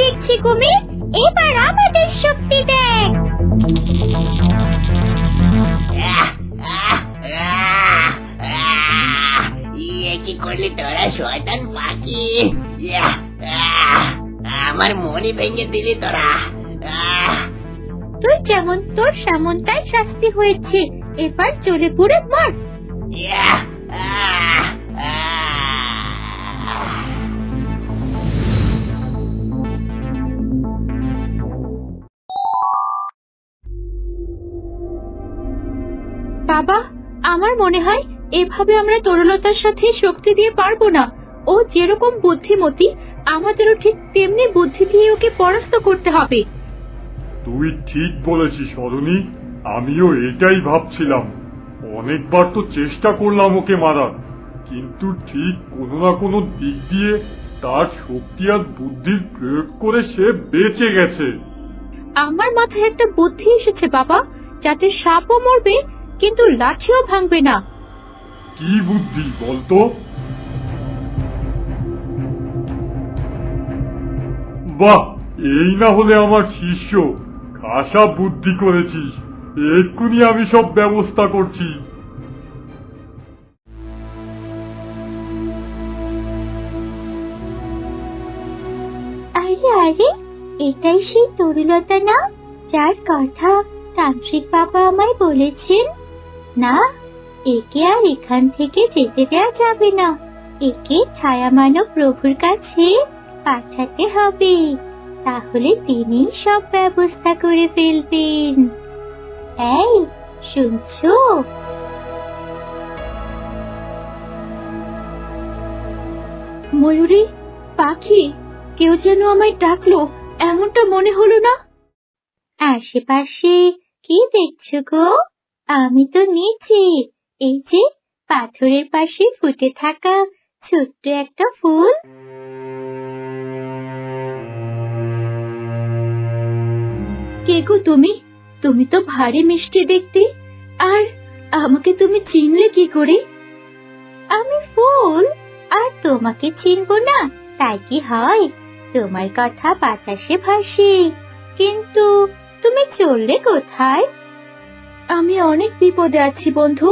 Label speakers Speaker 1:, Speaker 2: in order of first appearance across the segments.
Speaker 1: দেখছি কুমির, এবার আমাদের শক্তি দেখ।
Speaker 2: কি করলি তোরা শয়তান পাখি? আমার মনি ভেঙে দিলি তোরা।
Speaker 1: তুই যেমন তোর সেমন তাই শাস্তি হয়েছে, এবার চলে পুরে মর। বাবা, আমার মনে হয় এভাবে আমরা তরুলতার সাথে শক্তি দিয়ে পারবো না। ও যেরকম বুদ্ধিমতী, আমাদেরও ঠিক তেমনি বুদ্ধি দিয়ে ওকে পরাস্ত করতে হবে।
Speaker 3: তুই ঠিক বলেছিস অরুণী, আমিও এটাই ভাবছিলাম। অনেকবার তো চেষ্টা করলাম ওকে মারার, কিন্তু ঠিক কোনো না কোনো দিক দিয়ে তার শক্তি আর বুদ্ধির প্রয়োগ করে সে বেঁচে গেছে।
Speaker 1: আমার মাথায় একটা বুদ্ধি এসেছে বাবা, যাতে সাপও মরবে কিন্তু লাঠিও ভাঙবে না।
Speaker 3: কি বুদ্ধি বলতো? বাহ, এই না হলে আমার শিষ্য, খাসা বুদ্ধি করেছিস। এক্ষুনি আমি সব ব্যবস্থা করছি।
Speaker 1: আরে আরে, এটাই সেই তরুলতা না, যার কথা তান্ত্রিক বাবা আমায় বলেছেন? না, একে আর এখান থেকে যেতে দেওয়া যাবে না। একে ছায়ামানব প্রভুর কাছে পাঠাতে হবে, তাহলে তিনি সব ব্যবস্থা করে ফেলবেন। এই শুনছো? ময়ূরী, পাখি, কেউ যেন আমায় ডাকলো, এমনটা মনে হলো না? আশেপাশে কি দেখছো গো? আমি তো নিচে, এই যে পাথরের পাশে ফুটে থাকা ছোট্ট একটা ফুল। কে গো তুমি? তুমি তো ভারী মিষ্টি দেখতে, আর আমাকে তুমি চিনলে কি করে? আমি ফুল, আর তোমাকে চিনবো না তাই কি হয়? তোমার কথা বাতাসে ভাসে, কিন্তু তুমি চললে কোথায়? আমি অনেক বিপদে আছি বন্ধু,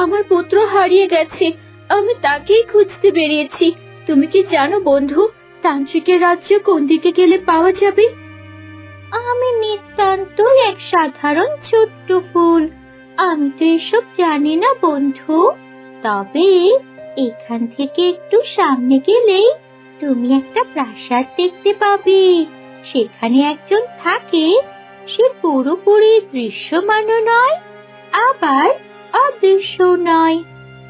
Speaker 1: আমার পুত্র হারিয়ে গেছে, আমি তাকেই খুঁজতে বেরিয়েছি। তুমি কি জানো বন্ধু, তান্ত্রিকের রাজ্য কোন দিকে গেলে পাওয়া যাবে? আমি নিতান্ত এক সাধারণ ছোট্ট ফুল, আমি তো এসব জানি না বন্ধু। তবে এখান থেকে একটু সামনে গেলেই তুমি একটা প্রাসাদ দেখতে পাবে। সেখানে একজন থাকে, সে পুরোপুরি দৃশ্যমানও নয়, আবার অদৃশ্য নয়।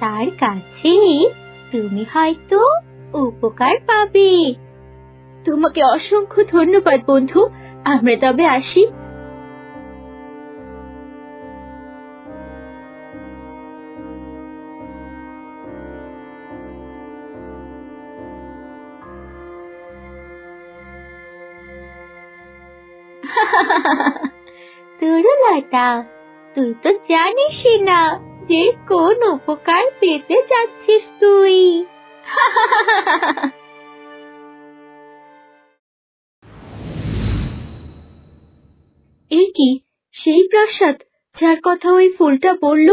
Speaker 1: তার কাছে তুমি হয়তো উপকার পাবে। তোমাকে অসংখ্য ধন্যবাদ বন্ধু, আমরা তবে আসি। তরুলতা, তুই তো জানিসই না যে কোন উপকার পেতে যাচ্ছিস তুই। এই কি সেই প্রাসাদ যার কথা ওই ফুলটা বলল?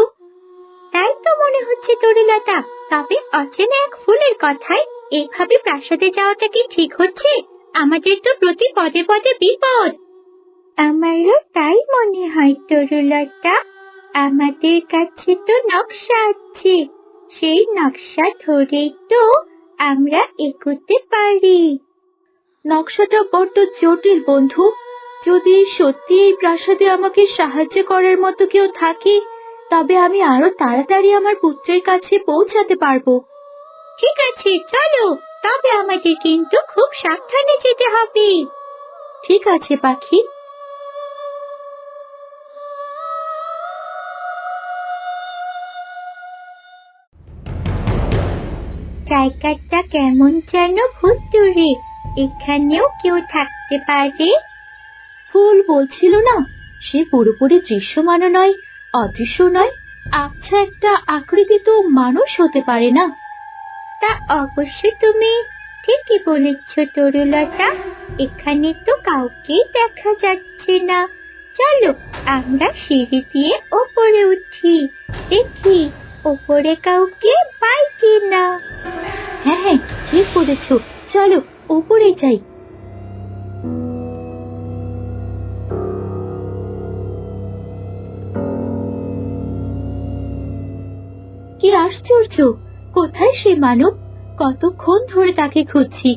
Speaker 1: তাই তো মনে হচ্ছে তরুলতা, তবে অচেনা এক ফুলের কথায় এভাবে প্রাসাদে যাওয়াটা কি ঠিক হচ্ছে? আমাদের তো প্রতি পদে পদে বিপদ। আমারও তাই মনে হয় তরুলতা, আমাদের কাছে তো নকশা আছে, সেই নকশা ধরেই তো আমরা এগোতে পারি। নকশাটা বড্ড জটিল বন্ধু, যদি সত্যি এই প্রাসাদে আমাকে সাহায্য করার মতো কেউ থাকে, তবে আমি আরো তাড়াতাড়ি আমার পুত্রের কাছে পৌঁছাতে পারবো। ঠিক আছে চলো, তবে আমাদের কিন্তু খুব সাবধানে যেতে হবে। ঠিক আছে পাখি। জায়গাটা কেমন যেন ভুতুড়ে, এখানেও কেউ থাকতে পারে। ফুল বলছিল না, সে পুরোপুরি দৃশ্যমান নয়, অদৃশ্য নয়, আচ্ছা একটা আকৃতি তো মানুষ হতে পারে না? তা অবশ্যই তুমি ঠিকই বলেছ তরুলতা, এখানে তো কাউকে দেখা যাচ্ছে না। চলো আমরা সিঁড়ি দিয়ে ওপরে উঠি, দেখি ওপরে কাউকে পাই কিনা। হ্যাঁ হ্যাঁ, ঠিক বলেছো, চলো ওপরে যাই। কি আশ্চর্য, কোথায় সে মানব? কতক্ষণ ধরে তাকে খুঁজছি,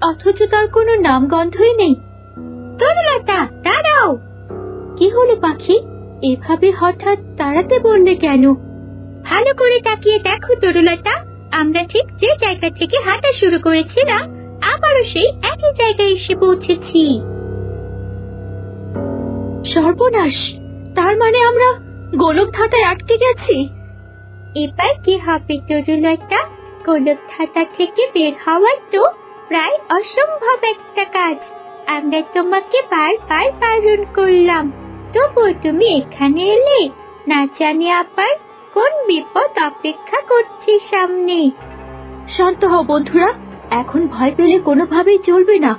Speaker 1: অথচ তার কোনো নামগন্ধই নেই। তরুলতা, দাঁড়াও! কি হলো পাখি, এভাবে হঠাৎ দাঁড়াতে বললে কেন? ভালো করে তাকিয়ে দেখো তরুলতা, আমরা ঠিক যে জায়গা থেকে হাঁটা শুরু করেছিলাম আবারও সেই একই জায়গায় এসে পৌঁছেছি। সর্বনাশ, তার মানে আমরা গোলকধাঁধায় আটকে গেছি। এবার কি হবে তরুলতা? গোলকধাঁধা থেকে বের হওয়া তো প্রায় অসম্ভব একটা কাজ। আমরা তোমাকে বারবার বারণ করলাম, তবুও তুমি এখানে এলে। না জানি আবার কোন বিপদ অপেক্ষা করছে সামনে। শান্ত হও বন্ধুরা, এখন ভয় পেলে কোনোভাবেই চলবে না।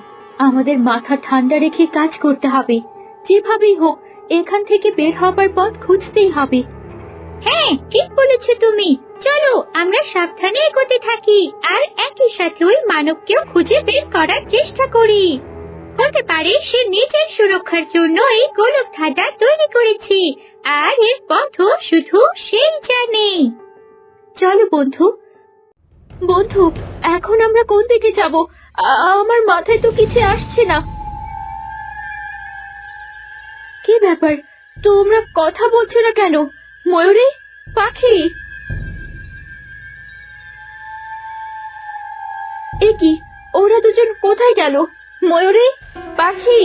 Speaker 1: আমাদের মাথা ঠান্ডা রেখে কাজ করতে হবে। যেভাবেই হোক এখান থেকে বের হবার পথ খুঁজতেই হবে। হ্যাঁ, ঠিক বলেছো তুমি। চলো আমরা সাবধানে এগোতে থাকি আর একই সাথে ওই মানবকেও খুঁজে বের করার চেষ্টা করি। হতে পারে সে নিজের সুরক্ষার জন্য এই গোলকধাঁধা তৈরি করেছে, আর এর পথও শুধু সেই জানে। চলো বন্ধু। বন্ধু, এখন আমরা কোন দিকে যাব? আমার মাথায় তো কিছু আসছে না। কি ব্যাপার, তোমরা কথা বলছো না কেন? ময়ূরী, পাখি, এ কি, ওরা দুজন কোথায় গেল? ময়ূরী, পাখি,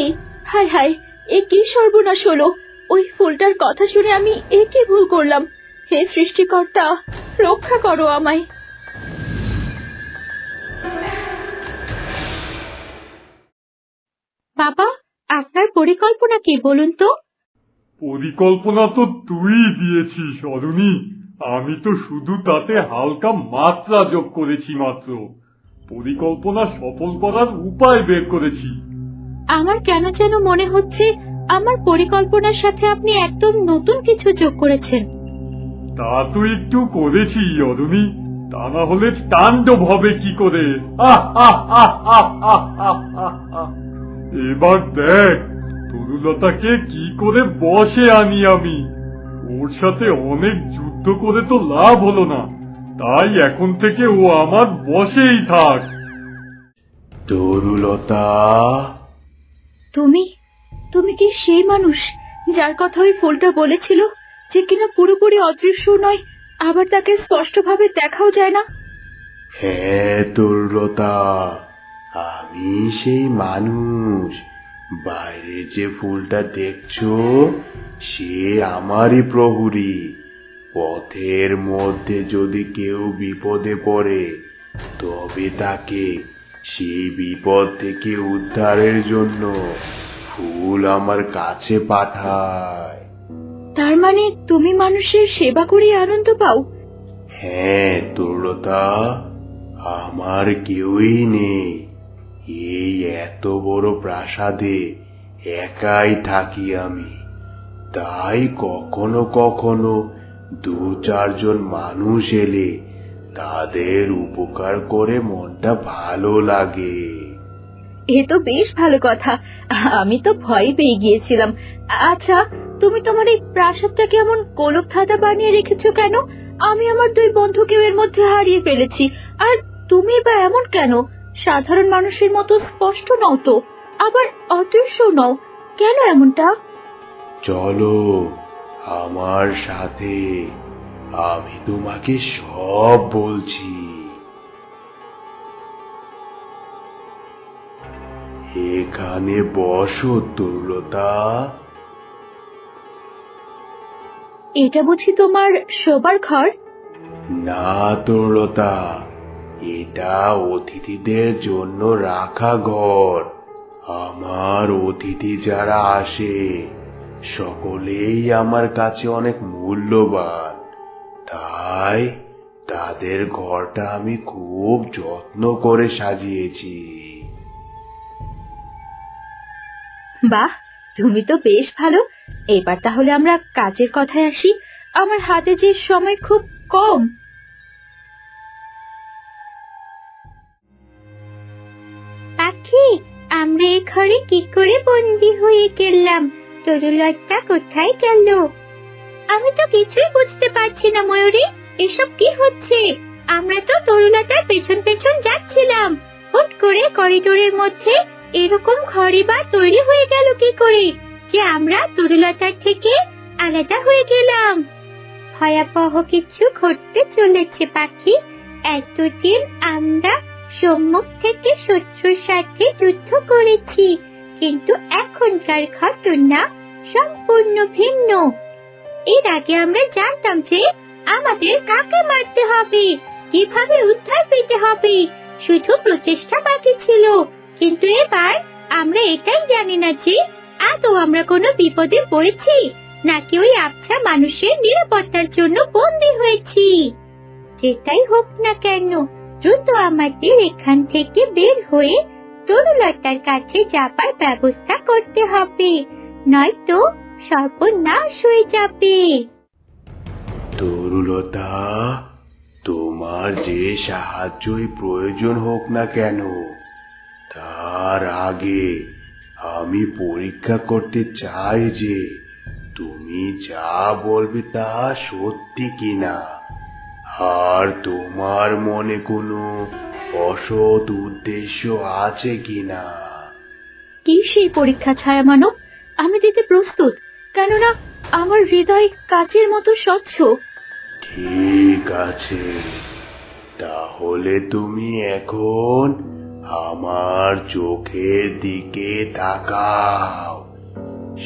Speaker 1: হায় হায়, এ কি সর্বনাশ হলো! ওই ফুলটার কথা শুনে আমি এ কি ভুল করলাম? হে সৃষ্টিকর্তা, রক্ষা করো আমায়। বাবা, আপনার পরিকল্পনা কি বলুন তো?
Speaker 3: পরিকল্পনা তো তুই দিয়েছিস অরুণী, আমি তো শুধু তাতে হালকা মাত্রা যোগ করেছি মাত্র। পরিকল্পনা সফল করার উপায় বের করেছি।
Speaker 1: আমার কেন যেন মনে হচ্ছে আমার পরিকল্পনার সাথে আপনি একদম নতুন কিছু যোগ করেছেন।
Speaker 3: তা তো একটু করেছি অরুণী, তা না হলে তাণ্ডব হবে কি করে? এবার দেখ তরুলতাকে কি করে বশে আনি আমি। ওর সাথে অনেক যুদ্ধ করে তো লাভ হলো না, তাই এখন থেকে ও আমার বশেই থাক।
Speaker 4: তরুলতা,
Speaker 1: তুমি তুমি কি সেই মানুষ যার কথা ওই ফুলটা বলেছিল, যে কিনা পুরোপুরি অদৃশ্য নয়, আবার তাকে স্পষ্টভাবে দেখাও যায় না?
Speaker 4: হ্যাঁ তরুলতা, আমি সেই মানুষ। বাইরে যে ফুলটা দেখছো সে আমারই প্রহরী। পথের মধ্যে যদি কেউ বিপদে পড়ে তবে তাকে সেই বিপদ থেকে উদ্ধারের জন্য ফুল আমার কাছে পাঠায়।
Speaker 1: তার মানে তুমি মানুষের সেবা করে আনন্দ পাও?
Speaker 4: হ্যাঁ তরুলতা, আমার কেউই নেই। এই এত বড় প্রাসাদে একাই থাকি আমি, তাই কখনো কখনো 2-4 জন মানুষ এলে তাদের উপকার করে মনটা ভালো লাগে।
Speaker 1: এ তো বেশ ভালো কথা, আমি তো ভয় পেয়ে গিয়েছিলাম। আচ্ছা, তুমি তোমার এই প্রাসাদটাকে এমন গোলকধাঁধা বানিয়ে রেখেছো কেন? আমি আমার 2 বন্ধুকেও এর মধ্যে হারিয়ে ফেলেছি, আর তুমি বা এমন কেন? সাধারণ মানুষের মতো স্পষ্ট নও তো, আবার অদৃশ্য নও, কেন এমনটা?
Speaker 4: চলো আমার সাথে, আমি তোমাকে সব বলছি। এখানে বসো তরুলতা।
Speaker 1: এটা বুঝি তোমার শোবার ঘর?
Speaker 4: না তরুলতা, এটা অতিথিদের জন্য রাখা ঘর। আমার অতিথি যারা আসে সকলেই আমার কাছে অনেক মূল্যবান, তাই তাদের ঘরটা আমি খুব যত্ন করে সাজিয়েছি।
Speaker 1: বাহ, তুমি তো বেশ ভালো। এবার তাহলে আমরা কাজের কথায় আসি। আমার হাতে যে সময় খুব কম। পাখি, আমরা এই ঘরে কি করে বন্দি হয়ে গেলাম? তরুলতা কোথায় গেল? আমি তো কিছুই বুঝতে পারছি না ময়ূরী, এসব কি হচ্ছে? আমরা তো তরুলতার পেছন পেছন যাচ্ছিলাম, হুট করে করিডোরের মধ্যে এরকম ঘরে বা তৈরি হয়ে গেল কি করে যে আমরা তরুলতার থেকে আলাদা হয়ে গেলাম? ভয়াবহ কিছু ঘটতে চলেছে পাখি। এতদিন আমরা সম্মুখ থেকে শত্রুর সাথে যুদ্ধ করেছি, কিন্তু এখনকার ঘটনা সম্পূর্ণ ভিন্ন। এর আগে আমরা জানতাম যে আমাদের কাকে মারতে হবে, কিভাবে উদ্ধার পেতে হবে, শুধু প্রচেষ্টা বাকি ছিল। কিন্তু এবার আমরা এটাই জানি না যে আদৌ আমরা কোনো বিপদে পড়েছি নাকি ওই আবছা মানুষের নিরাপত্তার জন্য বন্দী হয়েছি। যেটাই হোক না কেন, দ্রুত আমাদের এখান থেকে বের হয়ে তরুলতার কাছে যাবার ব্যবস্থা করতে হবে, নয়তো সর্বনাশ হয়ে যাবে।
Speaker 4: তরুলতা, তোমার যে সাহায্যই প্রয়োজন হোক না কেন, তার আগে আমি পরীক্ষা করতে চাই যে তুমি যা বলবে তা সত্যি কিনা, আর তোমার মনে কোনো অসৎ উদ্দেশ্য আছে কিনা।
Speaker 1: কি সেই পরীক্ষা ছায়া মানব? আমি দিতে প্রস্তুত, কেননা আমার হৃদয় কাচের মতো স্বচ্ছ।
Speaker 4: ঠিক আছে, তাহলে তুমি এখন আমার চোখের দিকে তাকাও,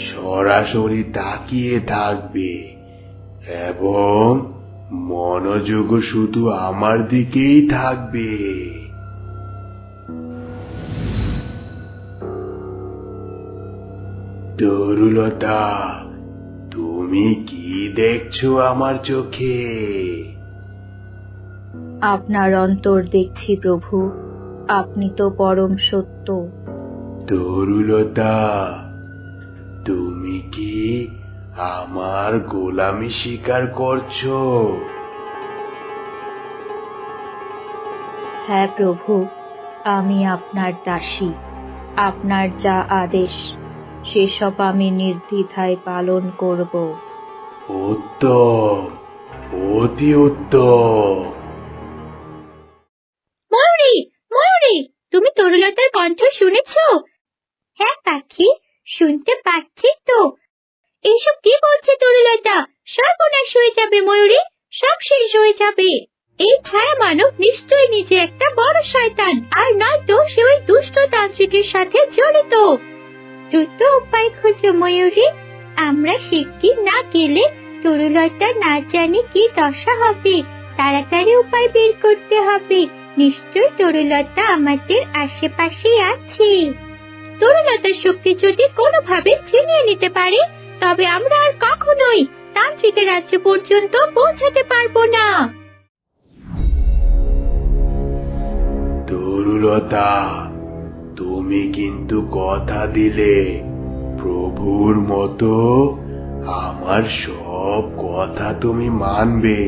Speaker 4: সরাসরি তাকিয়ে থাকবে এবং মনোযোগ শুধু আমার দিকেই থাকবে। তরুলতা, তুমি কি দেখছো আমার চোখে?
Speaker 1: আপনার অন্তর দেখছি প্রভু, আপনি তো পরম সত্য।
Speaker 4: তরুলতা, তুমি কি আমার গোলামি স্বীকার করছো?
Speaker 1: হ্যাঁ প্রভু, আমি আপনার দাসী। আপনার যা আদেশ সেসব আমি নির্দ্বিধায় পালন করব।
Speaker 4: উত্তম, অতি উত্তম।
Speaker 1: ময়ূরী, ময়ূরী, তুমি তরুলতার কণ্ঠ শুনেছো? হ্যাঁ পাখি, শুনতে পাচ্ছি তো। এইসব কি বলছে তরুলতা? সর্বনাশ হয়ে যাবে ময়ূরী, সব শেষ হয়ে যাবে। এই ছায়া মানব নিশ্চয়ই নিজে একটা বড় শয়তান, আর নয়তো সে ওই দুষ্ট তান্ত্রিকের সাথে জড়িত। দ্রুত উপায় খোঁজো ময়ূরী, আমরা শিগগির না গেলে তরুলতা না জানি কি দশা হবে। তাড়াতাড়ি উপায় বের করতে হবে। নিশ্চয় তরুলতা আমাদের আশেপাশে আছে। তরুলতার শক্তি যদি কোনোভাবে ছিনিয়ে নিতে পারে, তবে আমরা আর কখনোই তান্ত্রিকের রাজ্য পর্যন্ত পৌঁছাতে পারবো না।
Speaker 4: তরুলতা, তুমি কিন্তু কথা দিলে প্রভুর মতো আমার সব কথা তুমি মানবে।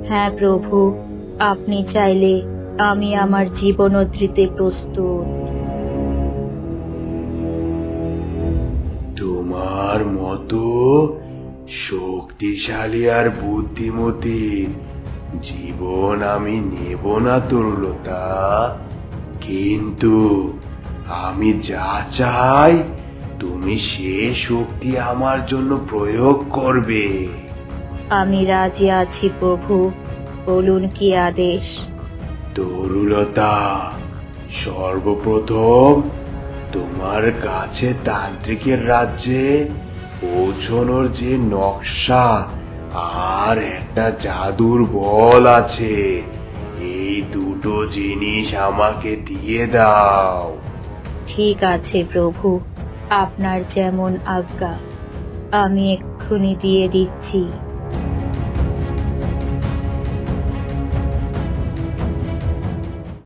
Speaker 1: হ্যাঁ প্রভু, আপনি চাইলে আমি আমার জীবনও দিতে প্রস্তুত।
Speaker 4: তোমার মতো শক্তিশালী আর বুদ্ধিমতী জীবন আমি নেব না তরুলতা, কিন্তু আমি যা চাই তুমি সে শক্তি আমার জন্য প্রয়োগ করবে।
Speaker 1: আমি রাজি আছি প্রভু, বলুন কি আদেশ।
Speaker 4: তরুলতা, সর্বপ্রথম তোমার কাছে তান্ত্রিকের রাজ্যে পৌঁছানোর যে নকশা আর একটা জাদুর বল আছে, এই দুটো জিনিস আমাকে দিয়ে দাও।
Speaker 1: ঠিক আছে প্রভু, আপনার যেমন আজ্ঞা, আমি এক্ষুনি দিয়ে দিচ্ছি।